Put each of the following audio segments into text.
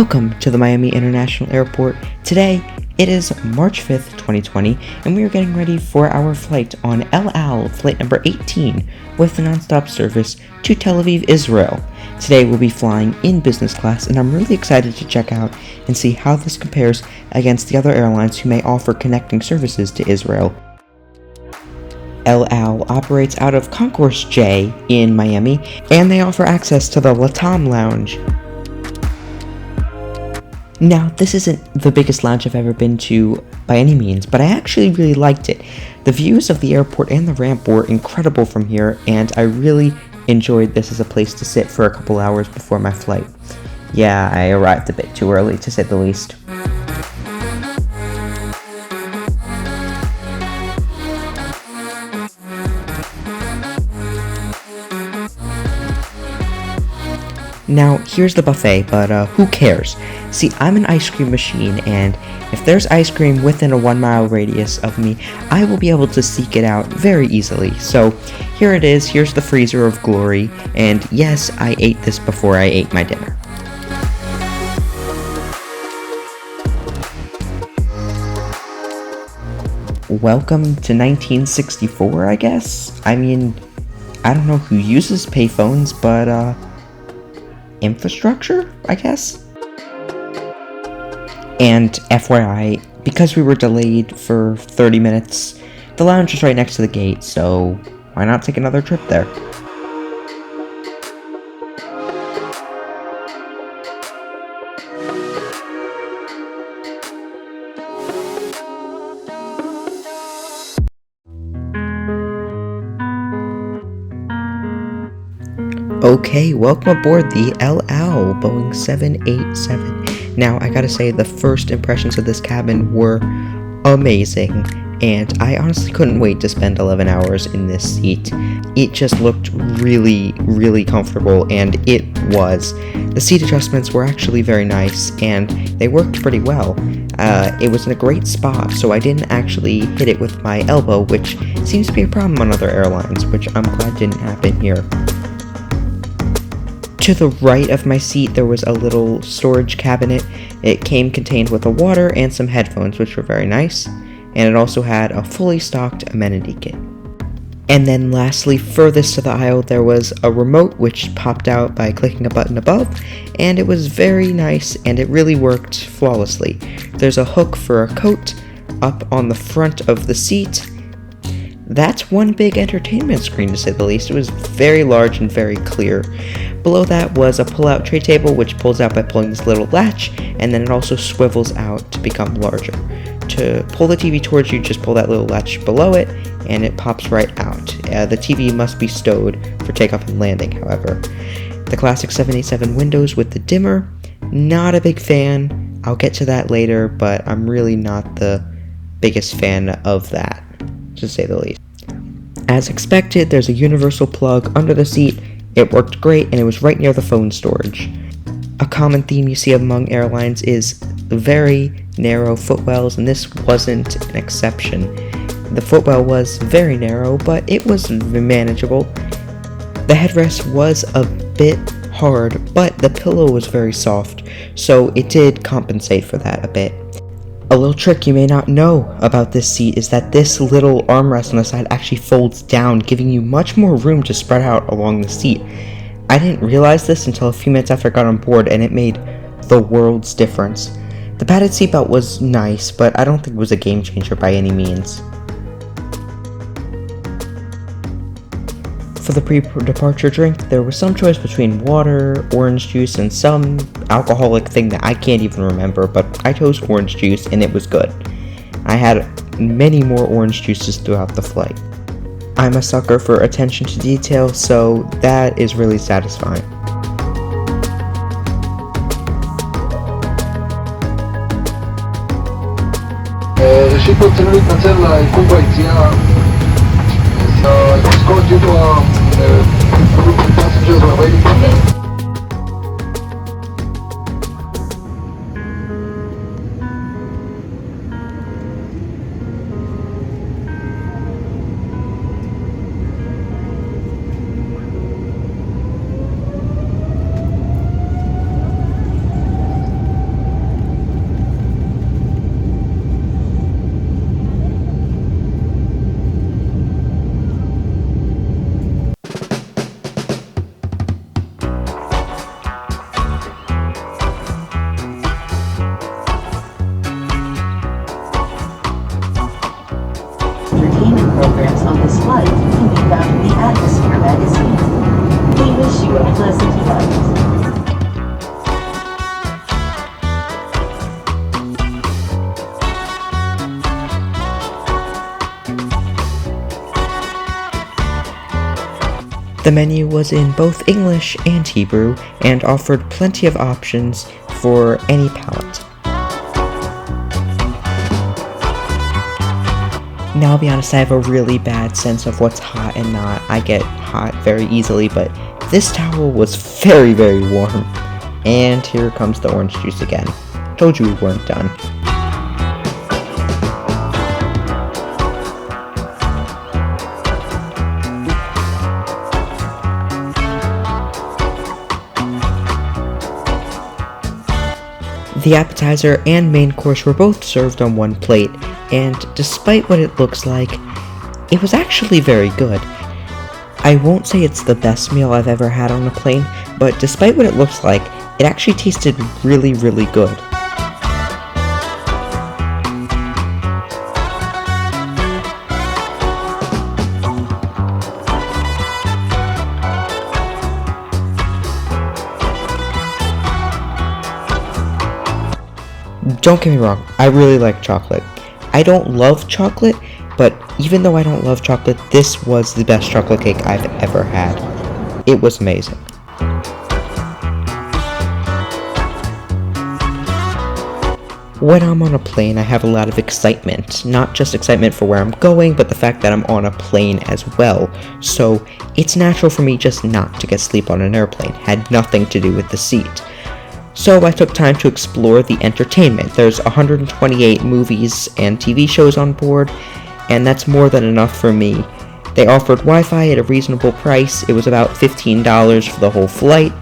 Welcome to the Miami International Airport. Today, it is March 5th, 2020, and we are getting ready for our flight on El Al, flight number 18, with a non-stop service to Tel Aviv, Israel. Today, we'll be flying in business class, and I'm really excited to check out and see how this compares against the other airlines who may offer connecting services to Israel. El Al operates out of Concourse J in Miami, and they offer access to the Latam Lounge. Now, this isn't the biggest lounge I've ever been to by any means, but I actually really liked it. The views of the airport and the ramp were incredible from here, and I really enjoyed this as a place to sit for a couple hours before my flight. Yeah, I arrived a bit too early, to say the least. Now, here's the buffet, but who cares? See, I'm an ice cream machine, and if there's ice cream within a 1 mile radius of me, I will be able to seek it out very easily. So, here it is, here's the freezer of glory, and yes, I ate this before I ate my dinner. Welcome to 1964, I guess? I mean, I don't know who uses payphones, but, infrastructure, I guess? And FYI, because we were delayed for 30 minutes, the lounge is right next to the gate, so why not take another trip there? Okay, welcome aboard the El Al Boeing 787. Now, I gotta say, the first impressions of this cabin were amazing, and I honestly couldn't wait to spend 11 hours in this seat. It just looked really, really comfortable, and it was. The seat adjustments were actually very nice, and they worked pretty well. It was in a great spot, so I didn't actually hit it with my elbow, which seems to be a problem on other airlines, which I'm glad didn't happen here. To the right of my seat, there was a little storage cabinet. It came contained with a water and some headphones, which were very nice, and it also had a fully stocked amenity kit. And then lastly, furthest to the aisle, there was a remote which popped out by clicking a button above, and it was very nice, and it really worked flawlessly. There's a hook for a coat up on the front of the seat. That's one big entertainment screen, to say the least. It was very large and very clear. Below that was a pull-out tray table, which pulls out by pulling this little latch, and then it also swivels out to become larger. To pull the TV towards you, just pull that little latch below it, and it pops right out. The TV must be stowed for takeoff and landing, however. The classic 787 windows with the dimmer, not a big fan. I'll get to that later, but I'm really not the biggest fan of that, to say the least. As expected, there's a universal plug under the seat. It worked great, and it was right near the phone storage. A common theme you see among airlines is very narrow footwells, and this wasn't an exception. The footwell was very narrow, but it was manageable. The headrest was a bit hard, but the pillow was very soft, so it did compensate for that a bit. A little trick you may not know about this seat is that this little armrest on the side actually folds down, giving you much more room to spread out along the seat. I didn't realize this until a few minutes after I got on board, and it made the world's difference. The padded seatbelt was nice, but I don't think it was a game changer by any means. For the pre-departure drink, there was some choice between water, orange juice, and some alcoholic thing that I can't even remember, but I chose orange juice and it was good. I had many more orange juices throughout the flight. I'm a sucker for attention to detail, so that is really satisfying. ראשית ברצינו להתנצל על העיכוב ביציאה. It's going due to group of passengers were waiting for me. on this flight can be found in the Atmosphere magazine. We wish you a pleasant flight. The menu was in both English and Hebrew and offered plenty of options for any palate. Now, I'll be honest, I have a really bad sense of what's hot and not. I get hot very easily, but this towel was very, very warm. And here comes the orange juice again. Told you we weren't done. The appetizer and main course were both served on one plate, and despite what it looks like, it was actually very good. I won't say it's the best meal I've ever had on a plane, but despite what it looks like, it actually tasted really, really good. Don't get me wrong, I really like chocolate. I don't love chocolate, but even though I don't love chocolate, this was the best chocolate cake I've ever had. It was amazing. When I'm on a plane, I have a lot of excitement. Not just excitement for where I'm going, but the fact that I'm on a plane as well. So it's natural for me just not to get sleep on an airplane. Had nothing to do with the seat. So I took time to explore the entertainment. There's 128 movies and TV shows on board, and that's more than enough for me. They offered Wi-Fi at a reasonable price. It was about $15 for the whole flight,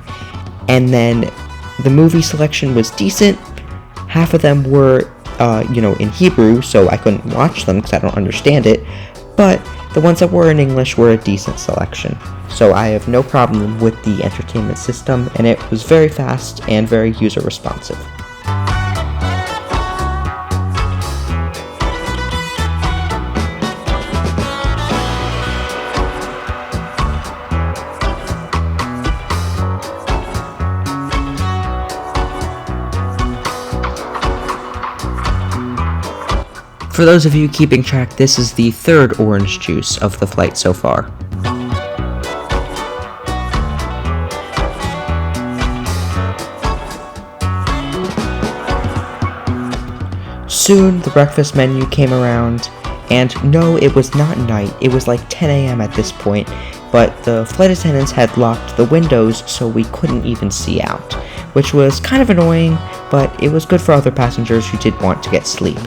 and then the movie selection was decent. Half of them were, in Hebrew, so I couldn't watch them because I don't understand it, but the ones that were in English were a decent selection. So I have no problem with the entertainment system, and it was very fast and very user responsive. For those of you keeping track, this is the third orange juice of the flight so far. Soon, the breakfast menu came around, and no, it was not night, it was like 10 a.m. at this point, but the flight attendants had locked the windows so we couldn't even see out, which was kind of annoying, but it was good for other passengers who did want to get sleep.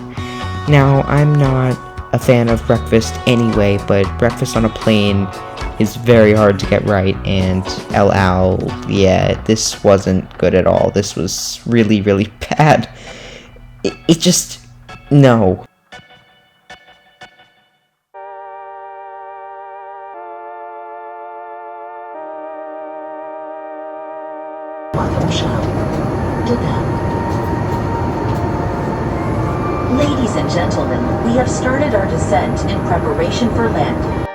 Now, I'm not a fan of breakfast anyway, but breakfast on a plane is very hard to get right, and yeah, this wasn't good at all. This was really, really bad. It just... no. Ladies and gentlemen, we have started our descent in preparation for landing.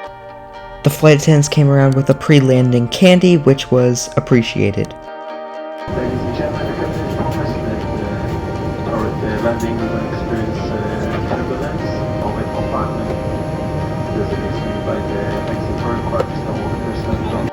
The flight attendants came around with a pre-landing candy, which was appreciated. Ladies and gentlemen, the captain informs that our landing will experience turbulence. Overhead compartment designated by the exit door requires no more personnel.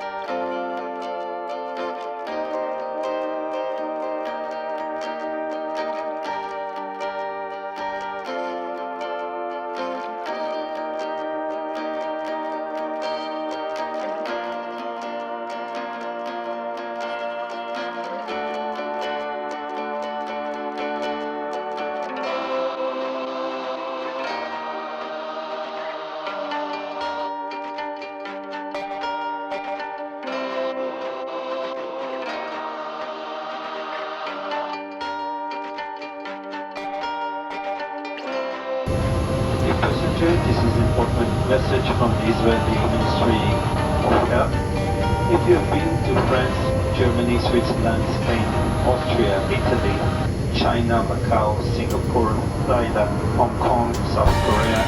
Passenger, this is an important message from the Israeli Ministry of Health. If you have been to France, Germany, Switzerland, Spain, Austria, Italy, China, Macau, Singapore, Thailand, Hong Kong, South Korea,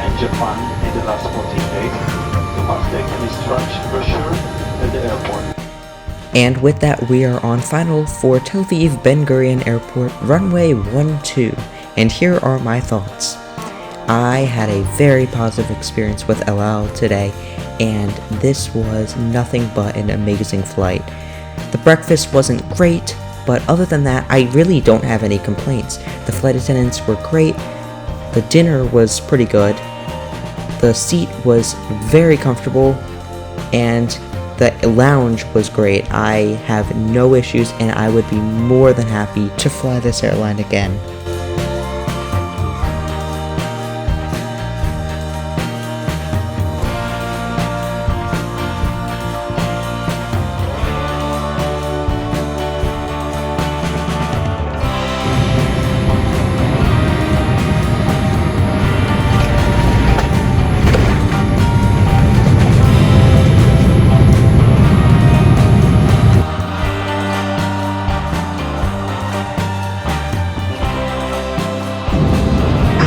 and Japan in the last 14 days, instruction brochure at the airport. And with that, we are on final for Tel Aviv Ben Gurion Airport, runway 12, and here are my thoughts. I had a very positive experience with El Al today, and this was nothing but an amazing flight. The breakfast wasn't great, but other than that, I really don't have any complaints. The flight attendants were great, the dinner was pretty good, the seat was very comfortable, and the lounge was great. I have no issues, and I would be more than happy to fly this airline again.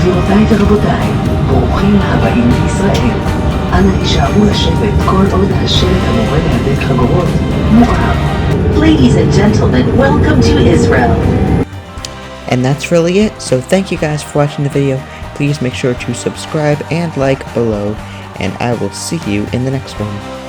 גבירותיי ורבותיי, ברוכים הבאים לישראל. אנא הישארו לשבת כל עוד השלט המורה להדק חגורות מואר. Ladies and gentlemen, welcome to Israel. And that's really it, so thank you guys for watching the video. Please make sure to subscribe and like below, and I will see you in the next one.